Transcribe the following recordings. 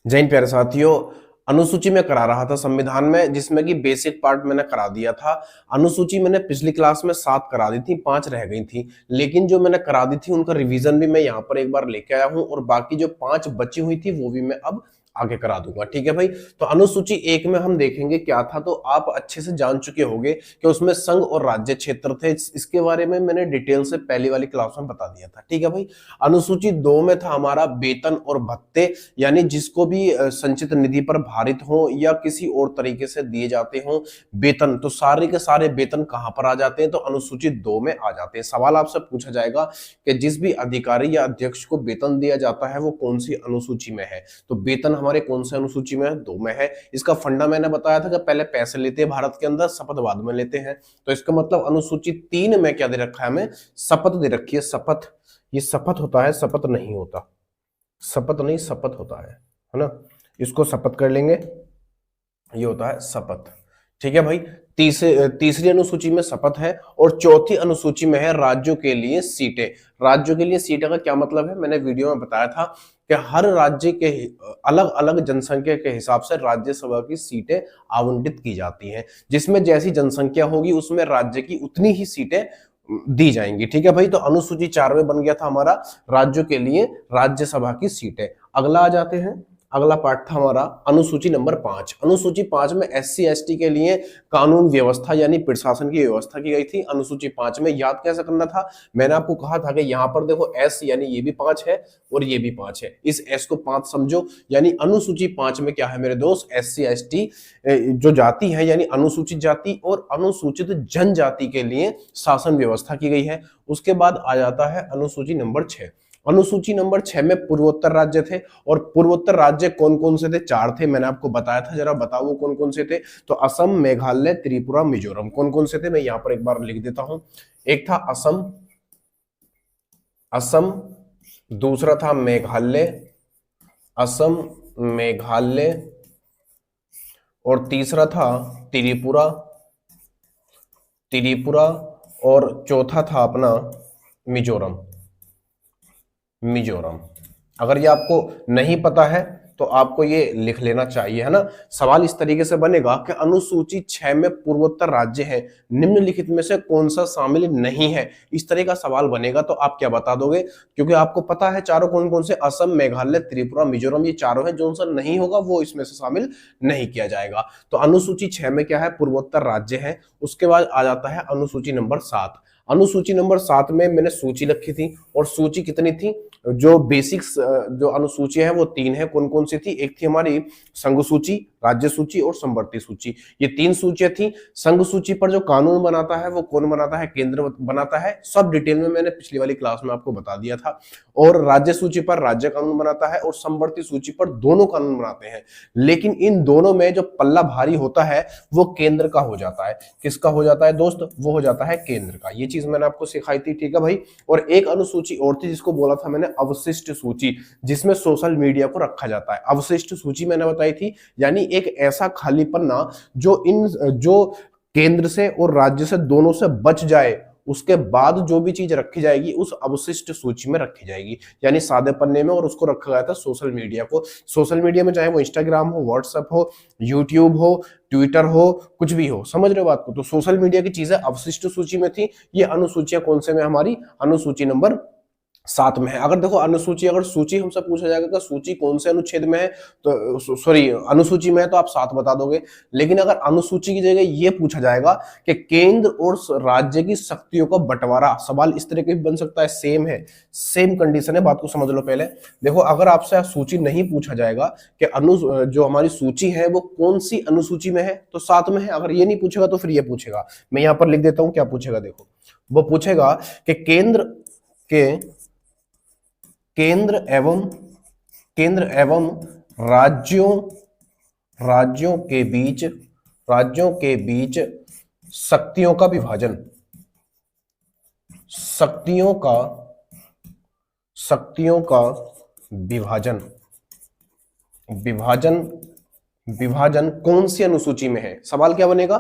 जय हिंद प्यारे साथियों। अनुसूची में करा रहा था संविधान में, जिसमें कि बेसिक पार्ट मैंने करा दिया था। अनुसूची मैंने पिछली क्लास में 7 करा दी थी, 5 रह गई थी, लेकिन जो मैंने करा दी थी उनका रिवीजन भी मैं यहाँ पर एक बार लेके आया हूँ और बाकी जो 5 बची हुई थी वो भी मैं अब आगे करा दूंगा। ठीक है भाई। तो अनुसूची 1 में हम देखेंगे क्या था, तो आप अच्छे से जान चुके होंगे कि उसमें संघ और राज्य क्षेत्र थे। इसके बारे में मैंने डिटेल से पहली वाली क्लास में बता दिया था। ठीक है भाई। अनुसूची 2 में था हमारा वेतन और भत्ते, यानी जिसको भी संचित निधि पर भारित हो या किसी और तरीके से दिए जाते हो वेतन, तो सारे के सारे वेतन कहां पर आ जाते हैं, तो अनुसूची 2 में आ जाते हैं। सवाल आपसे पूछा जाएगा कि जिस भी अधिकारी या अध्यक्ष को वेतन दिया जाता है वो कौन सी अनुसूची में है, तो वेतन हमारे कौन से अनुसूची में है, 2 में है। इसका फंडा मैंने बताया था कि पहले पैसे लेते हैं भारत के अंदर, शपथ बाद में लेते हैं। तो इसका मतलब अनुसूची 3 में क्या दे रखा है हमें, शपथ दे रखी है। शपथ, ये शपथ होता है, शपथ नहीं होता, शपथ नहीं शपथ होता है ना। इसको शपथ कर लेंगे, ये होता है शपथ। ठीक है भाई। तीसरी अनुसूची में शपथ है और चौथी अनुसूची में है राज्यों के लिए सीटें। राज्यों के लिए सीटें का क्या मतलब है, मैंने वीडियो में बताया था कि हर राज्य के अलग अलग जनसंख्या के हिसाब से राज्यसभा की सीटें आवंटित की जाती हैं, जिसमें जैसी जनसंख्या होगी उसमें राज्य की उतनी ही सीटें दी जाएंगी। ठीक है भाई। तो अनुसूची 4 में बन गया था हमारा राज्यों के लिए राज्यसभा की सीटें। अगला आ जाते हैं, अगला पार्ट था हमारा अनुसूची नंबर 5। अनुसूची 5 में SC ST के लिए कानून व्यवस्था यानी प्रशासन की व्यवस्था की गई थी। अनुसूची 5 में याद कैसे करना था, मैंने आपको कहा था कि यहाँ पर देखो S यानी ये भी 5 है और ये भी 5 है, इस S को 5 समझो। यानी अनुसूची 5 में क्या है मेरे दोस्त, SC ST जो जाति है यानी अनुसूचित जाति और अनुसूचित जनजाति के लिए शासन व्यवस्था की गई है। उसके बाद आ जाता है अनुसूची नंबर 6। अनुसूची नंबर 6 में पूर्वोत्तर राज्य थे, और पूर्वोत्तर राज्य कौन कौन से थे, 4 थे, मैंने आपको बताया था। जरा बताओ वो कौन कौन से थे, तो असम, मेघालय, त्रिपुरा, मिजोरम। कौन कौन से थे मैं यहां पर एक बार लिख देता हूं। एक था असम, असम, दूसरा था मेघालय, असम, मेघालय, और तीसरा था त्रिपुरा, त्रिपुरा, और चौथा था अपना मिजोरम, मिजोरम। अगर ये आपको नहीं पता है तो आपको ये लिख लेना चाहिए, है ना। सवाल इस तरीके से बनेगा कि अनुसूची 6 में पूर्वोत्तर राज्य है, निम्नलिखित में से कौन सा शामिल नहीं है। इस तरह का सवाल बनेगा तो आप क्या बता दोगे, क्योंकि आपको पता है चारों कौन कौन से, असम, मेघालय, त्रिपुरा, मिजोरम, ये चारों हैं। जो सा नहीं होगा वो इसमें से शामिल नहीं किया जाएगा। तो अनुसूची 6 में क्या है, पूर्वोत्तर राज्य है। उसके बाद आ जाता है अनुसूची नंबर 7। अनुसूची नंबर 7 में मैंने सूची रखी थी, और सूची कितनी थी, जो बेसिक्स जो अनुसूची है वो 3 है। कौन कौन सी थी, एक थी हमारी संघ सूची, राज्य सूची और संवर्ती सूची, ये 3 सूचियां थी। संघ सूची पर जो कानून बनाता है वो कौन बनाता है, केंद्र बनाता है, सब डिटेल में मैंने पिछली वाली क्लास में आपको बता दिया था। और राज्य सूची पर राज्य कानून बनाता है और संवर्ती सूची पर दोनों कानून बनाते हैं, लेकिन इन दोनों में जो पल्ला भारी होता है वो केंद्र का हो जाता है। किसका हो जाता है दोस्त, वो हो जाता है केंद्र का। ये चीज मैंने आपको सिखाई थी। ठीक है भाई। और एक अनुसूची और थी जिसको बोला था मैंने अवशिष्ट सूची, जिसमें सोशल मीडिया को रखा जाता है। अवशिष्ट सूची मैंने बताई थी, यानी एक ऐसा खाली पन्ना जो केंद्र से और राज्य से दोनों से बच जाए, उसके बाद जो भी चीज रखी जाएगी उस अवशिष्ट सूची में रखी जाएगी, यानी सादे पन्ने में। और उसको रखा गया था सोशल मीडिया को। सोशल मीडिया में चाहे वो इंस्टाग्राम हो, व्हाट्सएप हो, यूट्यूब हो, ट्विटर हो, कुछ भी हो, समझ रहे हो बात को। तो सोशल मीडिया की चीजें अवशिष्ट सूची में थी। ये अनुसूचियां कौन से में, हमारी अनुसूची नंबर 7 में है। अगर देखो अनुसूची, अगर सूची हमसे पूछा जाएगा कि सूची कौन से अनुच्छेद में है, तो सॉरी अनुसूची में है तो आप 7 बता दोगे। लेकिन अगर अनुसूची की जगह ये पूछा जाएगा कि केंद्र और राज्य की शक्तियों का बंटवारा, सवाल इस तरह के भी बन सकता है। सेम है, सेम कंडीशन है, बात को समझ लो पहले। देखो अगर आपसे सूची नहीं पूछा जाएगा कि जो हमारी सूची है वो कौन सी अनुसूची में है, तो 7 में है। अगर ये नहीं पूछेगा तो फिर ये पूछेगा। मैं यहां पर लिख देता हूं क्या पूछेगा। देखो वो पूछेगा कि केंद्र एवं राज्यों के बीच शक्तियों का विभाजन, शक्तियों का विभाजन कौन सी अनुसूची में है। सवाल क्या बनेगा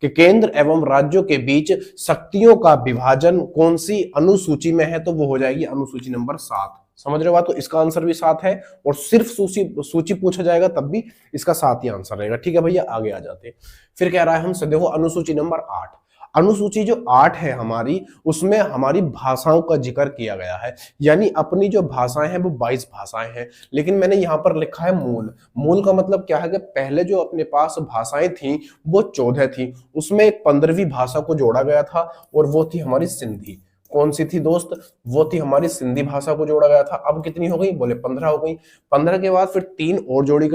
कि केंद्र एवं राज्यों के बीच शक्तियों का विभाजन कौन सी अनुसूची में है, तो वो हो जाएगी अनुसूची नंबर 7। समझ रहे हो बात? तो इसका आंसर भी 7 है, और सिर्फ सूची सूची पूछा जाएगा तब भी इसका 7 ही आंसर रहेगा। ठीक है भैया, आगे आ जाते हैं। फिर कह रहा है हमसे, देखो अनुसूची नंबर 8। अनुसूची जो 8 है हमारी, उसमें हमारी भाषाओं का जिक्र किया गया है, यानी अपनी जो भाषाएं हैं वो 22 भाषाएं हैं, लेकिन मैंने यहां पर लिखा है मूल। मूल का मतलब क्या है कि पहले जो अपने पास भाषाएं थी वो 14 थी, उसमें एक 15वीं भाषा को जोड़ा गया था, और वो थी हमारी सिंधी। कौन सी थी दोस्त? वो थी हमारी सिंधी भाषा को जोड़ा गया था। अब कितनी हो गई? बोले 15 हो गई। 15 के बाद फिर 3 और जोड़ी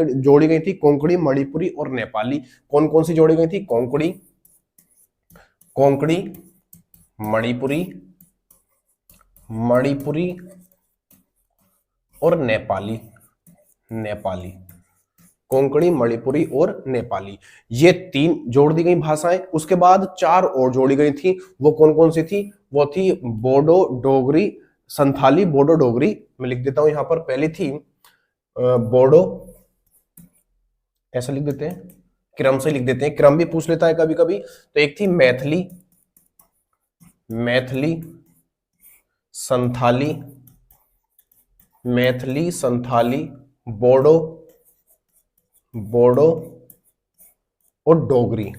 गई थी, कोंकणी, मणिपुरी और नेपाली। कौन कौन सी जोड़ी गई थी? कोंकणी, मणिपुरी और नेपाली। कोंकणी, मणिपुरी और नेपाली, ये 3 जोड़ दी गई भाषाएं। उसके बाद 4 और जोड़ी गई थी। वो कौन कौन सी थी? वो थी बोडो, डोगरी, संथाली, बोडो, डोगरी। मैं लिख देता हूं यहां पर। पहली थी बोडो, ऐसा लिख देते हैं, क्रम से लिख देते हैं, क्रम भी पूछ लेता है कभी कभी। तो एक थी मैथिली, संथाली, बोडो और डोगरी।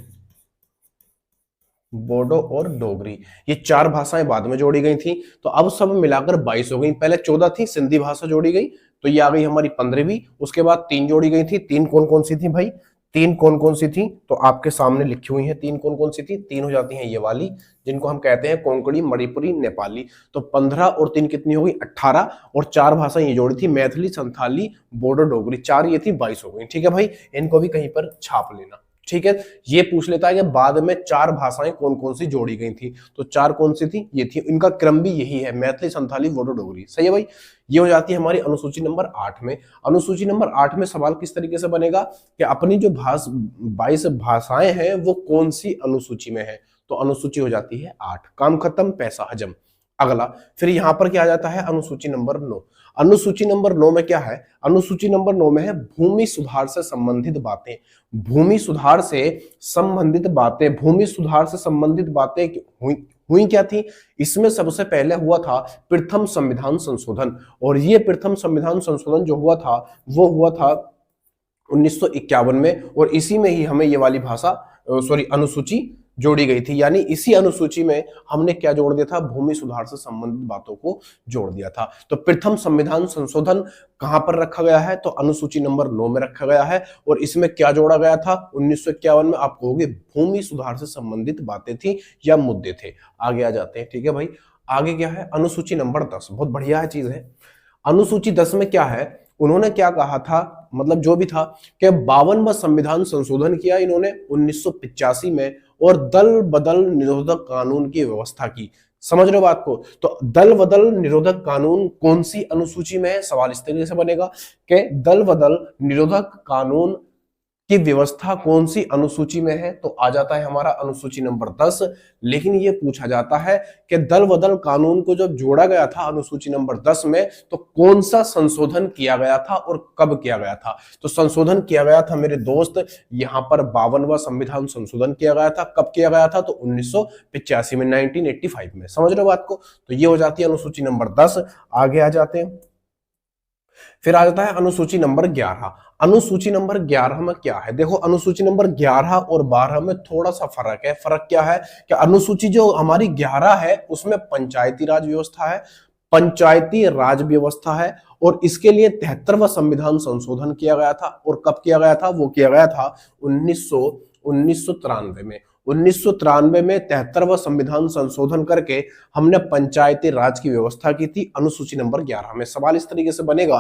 ये 4 भाषाएं बाद में जोड़ी गई थी। तो अब सब मिलाकर 22 हो गई। पहले 14 थी, सिंधी भाषा जोड़ी गई, तो ये आ गई हमारी 15वीं। उसके बाद 3 जोड़ी गई थी। 3 कौन कौन सी थी भाई? 3 कौन कौन सी थी? तो आपके सामने लिखी हुई है। 3 कौन कौन सी थी? 3 हो जाती हैं ये वाली, जिनको हम कहते हैं कोंकणी, मणिपुरी, नेपाली। तो 15 और 3 कितनी हो गई? 18, और 4 भाषा ये जोड़ी थी, मैथिली, संथाली, बोडो, डोगरी। 4 ये थी, 22 हो गई। ठीक है भाई, इनको भी कहीं पर छाप लेना। ठीक है, ये पूछ लेता है कि बाद में 4 भाषाएं कौन कौन सी जोड़ी गई थी। तो 4 कौन सी थी? ये थी। इनका क्रम भी यही है, मैथिली, संथाली, बोडो, डोगरी। सही है भाई, ये हो जाती है हमारी अनुसूची नंबर 8 में। अनुसूची नंबर 8 में सवाल किस तरीके से बनेगा कि अपनी जो 22 भाषाएं हैं वो कौन सी अनुसूची में है। तो अनुसूची हो जाती है 8। काम खत्म, पैसा हजम। अगला फिर यहां पर क्या आ जाता है? अनुसूची नंबर 9। अनुसूची नंबर 9 में क्या है? अनुसूची नंबर 9 में है भूमि सुधार से संबंधित बातें। भूमि सुधार से संबंधित बातें हुई क्या थी? इसमें सबसे पहले हुआ था प्रथम संविधान संशोधन, और ये प्रथम संविधान संशोधन जो हुआ था वो हुआ था 1951 में, और इसी में ही हमें ये वाली अनुसूची जोड़ी गई थी। यानी इसी अनुसूची में हमने क्या जोड़ दिया था? भूमि सुधार से संबंधित बातों को जोड़ दिया था। तो प्रथम संविधान संशोधन कहां पर रखा गया है? तो अनुसूची नंबर 9 में रखा गया है, और इसमें क्या जोड़ा गया था 1951 में? आप कहोगे भूमि सुधार से संबंधित बातें थी या मुद्दे थे। आगे आ जाते हैं। ठीक है भाई, आगे क्या है? अनुसूची नंबर 10, बहुत बढ़िया चीज है। अनुसूची 10 में क्या है? उन्होंने क्या कहा था, मतलब जो भी था कि 52वां संविधान संशोधन किया इन्होंने 1985 में, और दल बदल निरोधक कानून की व्यवस्था की। समझ रहे हो बात को? तो दल बदल निरोधक कानून कौन सी अनुसूची में है? सवाल इस तरीके से बनेगा कि दल बदल निरोधक कानून की व्यवस्था कौन सी अनुसूची में है? तो आ जाता है हमारा अनुसूची नंबर 10। लेकिन ये पूछा जाता है कि दल बदल कानून को जब जोड़ा गया था अनुसूची नंबर 10 में, तो कौन सा संशोधन किया गया था और कब किया गया था? तो संशोधन किया गया था मेरे दोस्त, यहां पर 52वां संविधान संशोधन किया गया था। कब किया गया था? तो 1985 में, 1985 में। समझ रहे हो बात को? तो ये हो जाती है अनुसूची नंबर 10। आगे आ जाते हैं। फिर आ जाता है अनुसूची नंबर 11। अनुसूची नंबर 11 में क्या है? देखो, अनुसूची नंबर 11 और 12 में थोड़ा सा फर्क है। फर्क क्या है कि अनुसूची जो हमारी 11 है उसमें पंचायती राज व्यवस्था है, और इसके लिए 73वां संविधान संशोधन किया गया था। और कब किया गया था? वो किया गया था 1993 में। 1993 में 73वां संविधान संशोधन करके हमने पंचायती राज की व्यवस्था की थी अनुसूची नंबर 11 में। सवाल इस तरीके से बनेगा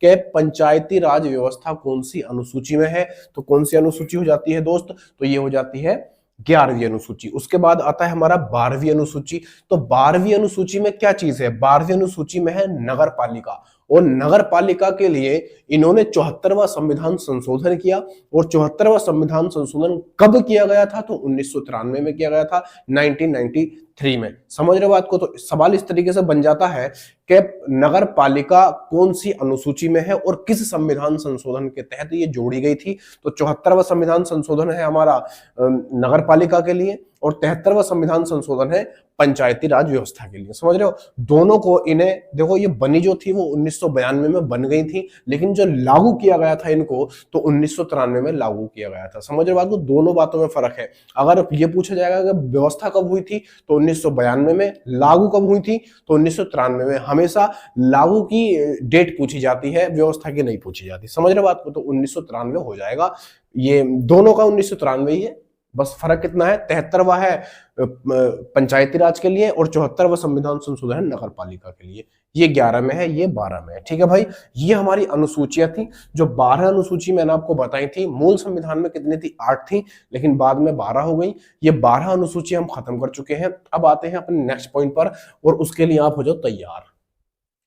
कि पंचायती राज व्यवस्था कौन सी अनुसूची में है? तो कौन सी अनुसूची हो जाती है दोस्त? तो ये हो जाती है 11वीं अनुसूची। उसके बाद आता है हमारा 12वीं अनुसूची। तो 12वीं अनुसूची में क्या चीज है? 12वीं अनुसूची में है नगर पालिका, और नगर पालिका के लिए इन्होंने 74वां संविधान संशोधन किया। और 74वां संविधान संशोधन कब किया गया था? तो 1993 में किया गया था, 1993 3 में। समझ रहे हो बात को? तो सवाल इस तरीके से बन जाता है कि नगर पालिका कौन सी अनुसूची में है और किस संविधान संशोधन के तहत ये जोड़ी गई थी। तो 74वां संविधान संशोधन है हमारा नगर पालिका के लिए, और 73वां संविधान संशोधन है पंचायती राज व्यवस्था के लिए। समझ रहे हो? दोनों को इन्हें देखो, ये बनी जो थी वो 1992 में बन गई थी, लेकिन जो लागू किया गया था इनको तो 1993 में लागू किया गया था। समझ रहे हो बात को? दोनों बातों में फर्क है। अगर ये पूछा जाएगा कि व्यवस्था कब हुई थी तो 1992 में, लागू कब हुई थी तो 1993 में। हमेशा लागू की डेट पूछी जाती है, व्यवस्था की नहीं पूछी जाती। समझ रहे बात को? तो 1993 हो जाएगा, ये दोनों का 1993 ही है। बस फर्क कितना है, 73वां है पंचायती राज के लिए और 74वां संविधान संशोधन है नगर पालिका के लिए। ये 11 में है, ये 12 में है। ठीक है भाई, ये हमारी अनुसूचियां थी। जो 12 अनुसूची मैंने आपको बताई थी, मूल संविधान में कितनी थी? 8 थी, लेकिन बाद में 12 हो गई। ये 12 अनुसूची हम खत्म कर चुके हैं। अब आते हैं अपने नेक्स्ट पॉइंट पर, और उसके लिए आप हो जाओ तैयार।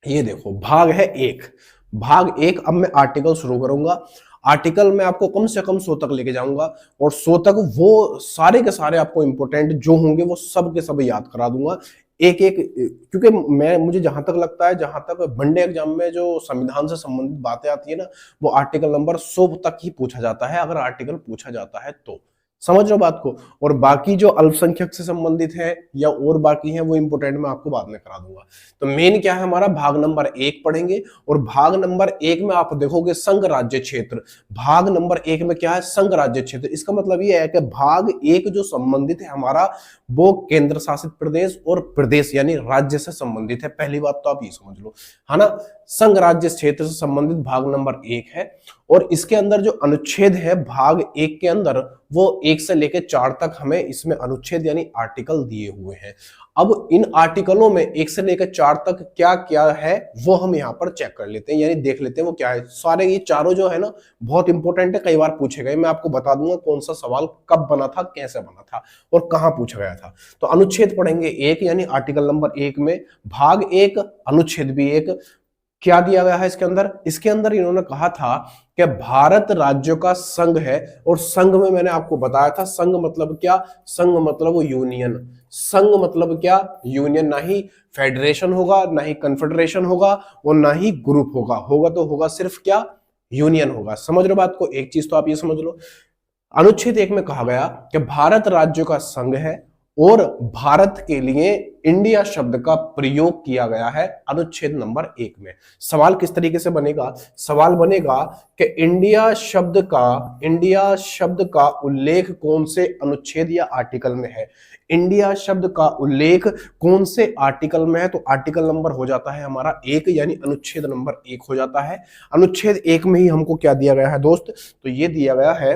ये देखो, भाग है 1। भाग 1, अब मैं आर्टिकल शुरू करूंगा। आर्टिकल में आपको कम से कम 100 तक लेके जाऊंगा, और 100 तक वो सारे के सारे आपको इंपॉर्टेंट जो होंगे वो सब के सब याद करा दूंगा एक एक, क्योंकि मुझे जहां तक लगता है, जहां तक वनडे एग्जाम में जो संविधान से संबंधित बातें आती है ना, वो आर्टिकल नंबर 100 तक ही पूछा जाता है, अगर आर्टिकल पूछा जाता है तो। समझ रहे हो बात को? और बाकी जो अल्पसंख्यक से संबंधित है या और बाकी है वो इंपोर्टेंट मैं आपको बाद में करा दूंगा। तो मेन क्या है हमारा, भाग नंबर 1 पढ़ेंगे, और भाग नंबर 1 में आप देखोगे संघ राज्य क्षेत्र। भाग नंबर 1 में क्या है? संघ राज्य क्षेत्र। इसका मतलब ये है कि भाग 1 जो संबंधित है हमारा, वो केंद्र शासित प्रदेश और प्रदेश यानी राज्य से संबंधित है। पहली बात तो आप ये समझ लो, है ना। संघ राज्य क्षेत्र से संबंधित भाग नंबर 1 है, और इसके अंदर जो अनुच्छेद है भाग 1 के अंदर, वो 1 से लेकर 4 तक हमें इसमें अनुच्छेद यानी आर्टिकल दिए हुए हैं। अब इन आर्टिकलों में 1 से लेकर 4 तक क्या क्या है वो हम यहाँ पर चेक कर लेते हैं, यानी देख लेते हैं वो क्या है। सारे ये चारों जो है ना बहुत इंपॉर्टेंट है, कई बार पूछे गए। मैं आपको बता दूंगा कौन सा सवाल कब बना था, कैसे बना था और कहाँ पूछा गया था। तो अनुच्छेद पढ़ेंगे 1 यानी आर्टिकल नंबर 1 में भाग 1 अनुच्छेद भी 1। क्या दिया गया है इसके अंदर? इसके अंदर इन्होंने कहा था कि भारत राज्यों का संघ है, और संघ में मैंने आपको बताया था संघ मतलब क्या, संघ मतलब वो यूनियन। संघ मतलब क्या? यूनियन। ना ही फेडरेशन होगा, ना ही कन्फेडरेशन होगा, और ना ही ग्रुप होगा। होगा तो होगा सिर्फ क्या? यूनियन होगा। समझ लो बात को? एक चीज तो आप ये समझ लो, अनुच्छेद 1 में कहा गया कि भारत राज्यों का संघ है, और भारत के लिए इंडिया शब्द का प्रयोग किया गया है अनुच्छेद नंबर 1 में। सवाल किस तरीके से बनेगा? सवाल बनेगा कि इंडिया शब्द का उल्लेख कौन से अनुच्छेद या आर्टिकल में है। इंडिया शब्द का उल्लेख कौन से आर्टिकल में है? तो आर्टिकल नंबर हो जाता है हमारा 1, यानी अनुच्छेद नंबर 1 हो जाता है। अनुच्छेद 1 में ही हमको क्या दिया गया है दोस्त? तो ये दिया गया है,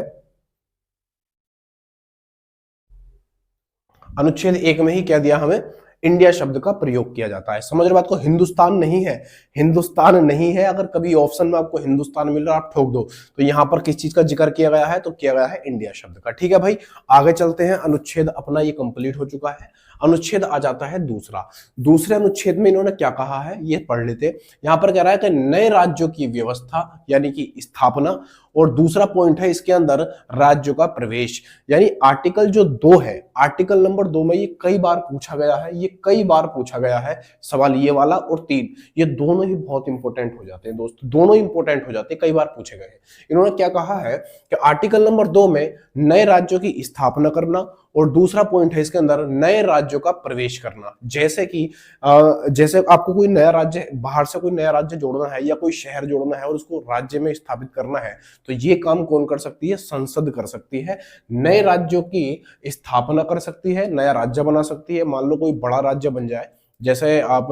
अनुच्छेद 1 में ही क्या दिया हमें? इंडिया शब्द का प्रयोग किया जाता है। समझ रहे बात को? हिंदुस्तान नहीं है, हिंदुस्तान नहीं है। अगर कभी ऑप्शन में आपको हिंदुस्तान मिल रहा है आप ठोक दो, तो यहां पर किस चीज का जिक्र किया गया है? तो किया गया है इंडिया शब्द का। ठीक है भाई, आगे चलते हैं। अनुच्छेद अपना ये कंप्लीट हो चुका है। अनुच्छेद आ जाता है दूसरा। दूसरे अनुच्छेद में इन्होंने क्या कहा है ये पढ़ लेते। यहां पर कह रहा है कि नए राज्यों की व्यवस्था यानी कि स्थापना, और दूसरा पॉइंट है इसके अंदर राज्यों का प्रवेश। यानी आर्टिकल जो 2 है, आर्टिकल नंबर 2 में ये कई बार पूछा गया है, ये कई बार पूछा गया है सवाल, ये वाला और 3, ये दोनों ही बहुत इंपॉर्टेंट हो जाते हैं दोस्त, दोनों इंपॉर्टेंट हो जाते हैं, कई बार पूछे गए हैं। इन्होंने क्या कहा है कि आर्टिकल नंबर 2 में नए राज्यों की स्थापना करना, और दूसरा पॉइंट है इसके अंदर नए राज्यों का प्रवेश करना। जैसे कि जैसे आपको कोई नया राज्य, बाहर से कोई नया राज्य जोड़ना है या कोई शहर जोड़ना है और उसको राज्य में स्थापित करना है, तो ये काम कौन कर सकती है? संसद कर सकती है। नए राज्यों की स्थापना कर सकती है, नया राज्य बना सकती है। मान लो कोई बड़ा राज्य बन जाए, जैसे आप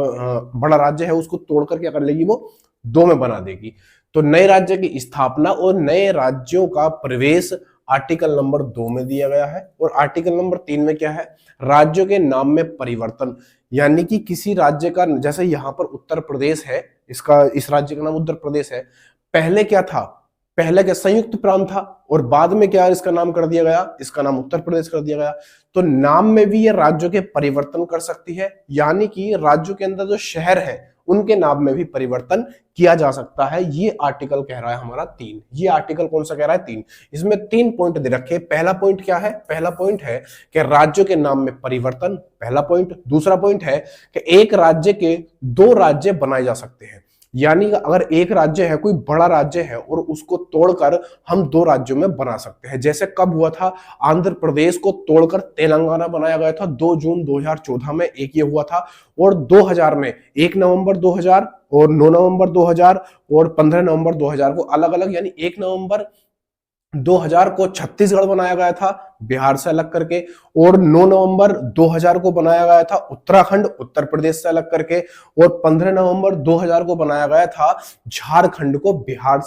बड़ा राज्य है उसको तोड़कर क्या कर लेगी, वो 2 में बना देगी। तो नए राज्य की स्थापना और नए राज्यों का प्रवेश आर्टिकल नंबर 2 में दिया गया है। और आर्टिकल नंबर 3 में क्या है? राज्यों के नाम में परिवर्तन। यानी कि किसी राज्य का, जैसे यहां पर उत्तर प्रदेश है, इस राज्य का नाम उत्तर प्रदेश है। पहले क्या था? पहले क्या संयुक्त प्रांत था, और बाद में क्या इसका नाम कर दिया गया? इसका नाम उत्तर प्रदेश कर दिया गया। तो नाम में भी ये राज्यों के परिवर्तन कर सकती है, यानी कि राज्यों के अंदर जो शहर है उनके नाम में भी परिवर्तन किया जा सकता है। ये आर्टिकल कह रहा है हमारा 3। ये आर्टिकल कौन सा कह रहा है? 3। इसमें 3 पॉइंट दे रखे। पहला पॉइंट क्या है? पहला पॉइंट है कि राज्यों के नाम में परिवर्तन, पहला पॉइंट। दूसरा पॉइंट है कि एक राज्य के 2 राज्य बनाए जा सकते हैं, यानी अगर एक राज्य है, कोई बड़ा राज्य है और उसको तोड़कर हम 2 राज्यों में बना सकते हैं। जैसे कब हुआ था? आंध्र प्रदेश को तोड़कर तेलंगाना बनाया गया था 2 जून 2014 में, एक ये हुआ था। और 2000 में 1 नवंबर 2000 और 9 नवंबर 2000 और 15 नवंबर 2000 को अलग अलग, यानी 1 नवंबर 2000 को छत्तीसगढ़ बनाया गया था बिहार से अलग करके, और 9 नवंबर 2000 को बनाया गया था उत्तराखंड उत्तर प्रदेश से अलग करके, और 15 नवंबर 2000 को बनाया गया था झारखंड को बिहार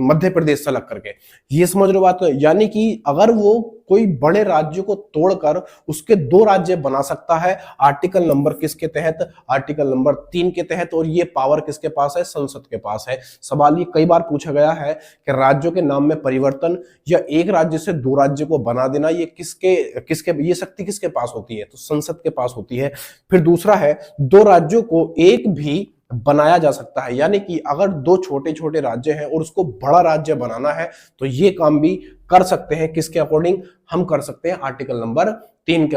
मध्य प्रदेश से अलग करके। ये समझ लो बात। यानी कि अगर वो कोई बड़े राज्य को तोड़कर उसके 2 राज्य बना सकता है, आर्टिकल नंबर किसके तहत? आर्टिकल नंबर 3 के तहत। और ये पावर किसके पास है? संसद के पास है। सवाल ये कई बार पूछा गया है कि राज्यों के नाम में परिवर्तन या एक राज्य से 2 राज्य को बना देना, ये किसके ये शक्ति किसके पास होती है? तो संसद के पास होती है। फिर दूसरा है 2 राज्यों को एक भी बनाया जा सकता है, यानी कि अगर 2 छोटे छोटे राज्य हैं और उसको बड़ा राज्य बनाना है तो ये काम भी कर सकते हैं। किसके अकॉर्डिंग? हम कर सकते हैं आर्टिकल नंबर 3 के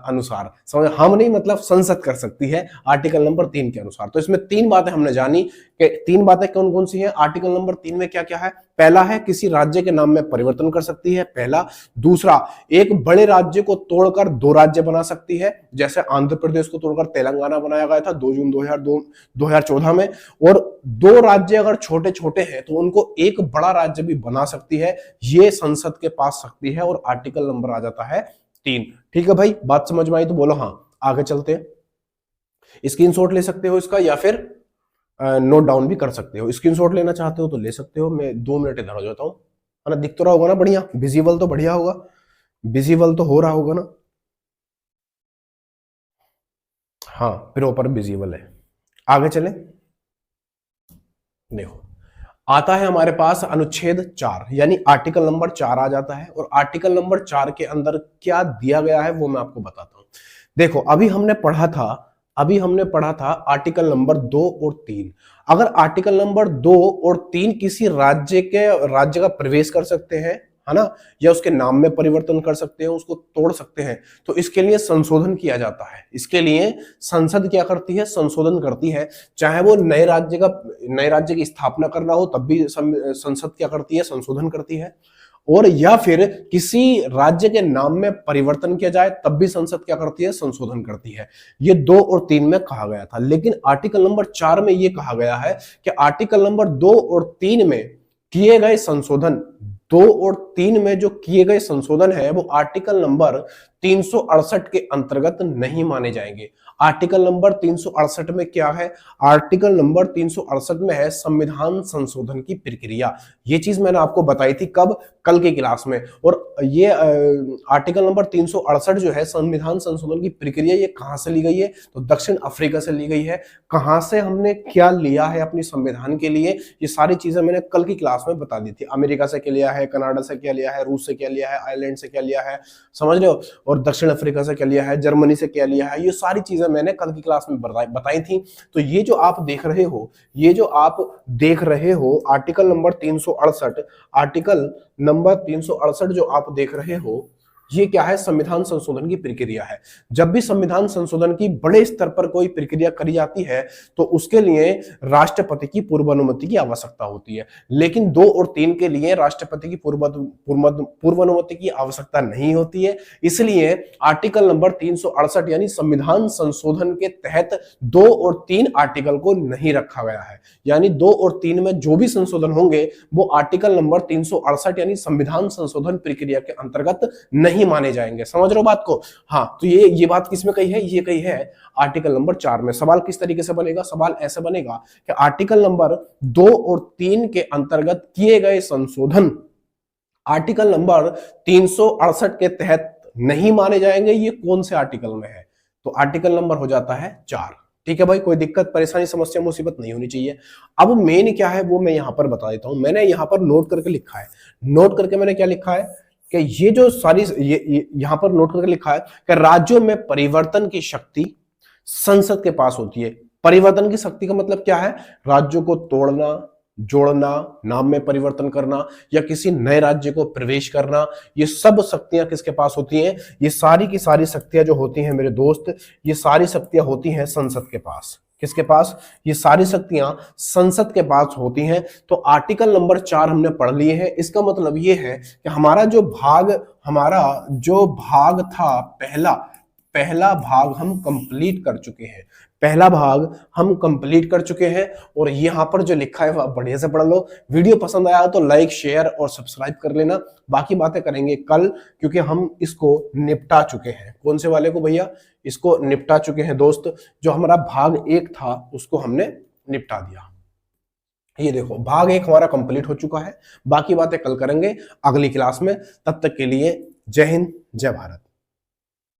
अनुसार। समझ? हम नहीं, मतलब संसद कर सकती है आर्टिकल नंबर 3 के अनुसार। तो इसमें 3 बातें हमने जानी कि 3 बातें कौन कौन सी हैं आर्टिकल नंबर 3 में, क्या क्या है? पहला है किसी राज्य के नाम में परिवर्तन कर सकती है, पहला। दूसरा, एक बड़े राज्य को तोड़कर 2 राज्य बना सकती है, जैसे आंध्र प्रदेश को तोड़कर तेलंगाना बनाया गया था 2 जून 2014 में। और 2 राज्य अगर छोटे छोटे हैं तो उनको एक बड़ा राज्य भी बना सकती है। ये संसद के पास शक्ति है और आर्टिकल नंबर आ जाता है 3। ठीक है भाई, बात समझ में आई तो बोलो हाँ। आगे चलते हैं। स्क्रीनशॉट ले सकते हो इसका या फिर नोट डाउन भी कर सकते हो। स्क्रीनशॉट लेना चाहते हो तो ले सकते हो। मैं 2 मिनट इधर हो जाता हूं, है ना? दिख तो रहा होगा ना? बढ़िया विजिबल तो बढ़िया होगा, विजिबल तो हो रहा होगा ना? हाँ, प्रॉपर विजिबल है। आगे चले। देखो, आता है हमारे पास अनुच्छेद 4, यानी आर्टिकल नंबर 4 आ जाता है। और आर्टिकल नंबर 4 के अंदर क्या दिया गया है वो मैं आपको बताता हूं। देखो, अभी हमने पढ़ा था आर्टिकल नंबर 2 और 3। अगर आर्टिकल नंबर 2 और 3 किसी राज्य का प्रवेश कर सकते हैं, है ना, या उसके नाम में परिवर्तन कर सकते हैं, उसको तोड़ सकते हैं, तो इसके लिए संशोधन किया जाता है। इसके लिए संसद क्या करती है? संशोधन करती है। चाहे वो नए राज्य की स्थापना करना हो तब भी संसद क्या करती है? संशोधन करती है। और या फिर किसी राज्य के नाम में परिवर्तन किया जाए तब भी संसद क्या करती है? संशोधन करती है। ये 2 और 3 में कहा गया था। लेकिन आर्टिकल नंबर 4 में ये कहा गया है कि आर्टिकल नंबर 2 और 3 में किए गए संशोधन, 2 और 3 में जो किए गए संशोधन है वो आर्टिकल नंबर 368 के अंतर्गत नहीं माने जाएंगे। आर्टिकल नंबर 368 में क्या है? आर्टिकल नंबर 368 में है संविधान संशोधन की प्रक्रिया। ये चीज मैंने आपको बताई थी कब? कल की क्लास में। और ये आर्टिकल नंबर 368 जो है संविधान संशोधन की प्रक्रिया, ये कहां से ली गई है? तो दक्षिण अफ्रीका से ली गई है। कहां से हमने क्या लिया है अपनी संविधान के लिए, ये सारी चीजें मैंने कल की क्लास में बता दी थी। अमेरिका से क्या लिया है, कनाडा से क्या लिया है, रूस से क्या लिया है, आयरलैंड से क्या लिया है, समझ रहे हो, और दक्षिण अफ्रीका से क्या लिया है, जर्मनी से क्या लिया है, ये सारी चीजें मैंने कल की क्लास में बताई थी। तो ये जो आप देख रहे हो आर्टिकल नंबर 368, आर्टिकल नंबर 368 जो आप देख रहे हो, ये क्या है? संविधान संशोधन की प्रक्रिया है। जब भी संविधान संशोधन की बड़े स्तर पर कोई प्रक्रिया करी जाती है तो उसके लिए राष्ट्रपति की पूर्व अनुमति की आवश्यकता होती है। लेकिन 2 और 3 के लिए राष्ट्रपति की पूर्व अनुमति की आवश्यकता नहीं होती है। इसलिए आर्टिकल नंबर 368 यानी संविधान संशोधन के तहत 2 और 3 आर्टिकल को नहीं रखा गया है। यानी 2 और 3 में जो भी संशोधन होंगे वो आर्टिकल नंबर 368 यानी संविधान संशोधन प्रक्रिया के अंतर्गत नहीं माने जाएंगे। समझ रहे हो बात को? हाँ, तो ये बात किसमें कही है? ये कही है आर्टिकल नंबर 4 में। सवाल किस तरीके से बनेगा? सवाल ऐसे बनेगा कि आर्टिकल नंबर 2 और 3 के अंतर्गत किए गए संशोधन आर्टिकल नंबर 368 के तहत नहीं माने जाएंगे। ये कौन से आर्टिकल में है? तो आर्टिकल नंबर हो जाता है 4। ठीक है भाई, कोई दिक्कत परेशानी समस्या मुसीबत नहीं होनी चाहिए। अब मेन क्या है वो मैं यहां पर बता देता हूं। मैंने यहां पर नोट करके लिखा है। नोट करके मैंने क्या लिखा है कि ये जो सारी यहां पर नोट करके लिखा है कि राज्यों में परिवर्तन की शक्ति संसद के पास होती है। परिवर्तन की शक्ति का मतलब क्या है? राज्यों को तोड़ना, जोड़ना, नाम में परिवर्तन करना या किसी नए राज्य को प्रवेश करना, ये सब शक्तियां किसके पास होती हैं? ये सारी की सारी शक्तियां जो होती हैं मेरे दोस्त, ये सारी शक्तियां होती हैं संसद के पास। किसके पास? ये सारी शक्तियां संसद के पास होती हैं। तो आर्टिकल नंबर 4 हमने पढ़ लिए हैं। इसका मतलब ये है कि हमारा जो भाग था, पहला भाग हम कंप्लीट कर चुके हैं। पहला भाग हम कंप्लीट कर चुके हैं और यहां पर जो लिखा है वह बढ़िया से पढ़ लो। वीडियो पसंद आया तो लाइक, शेयर और सब्सक्राइब कर लेना। बाकी बातें करेंगे कल, क्योंकि हम इसको निपटा चुके हैं। कौन से वाले को भैया? इसको निपटा चुके हैं दोस्त। जो हमारा भाग 1 था उसको हमने निपटा दिया। ये देखो, भाग 1 हमारा कंप्लीट हो चुका है। बाकी बातें कल करेंगे अगली क्लास में। तब तक के लिए जय हिंद, जय भारत।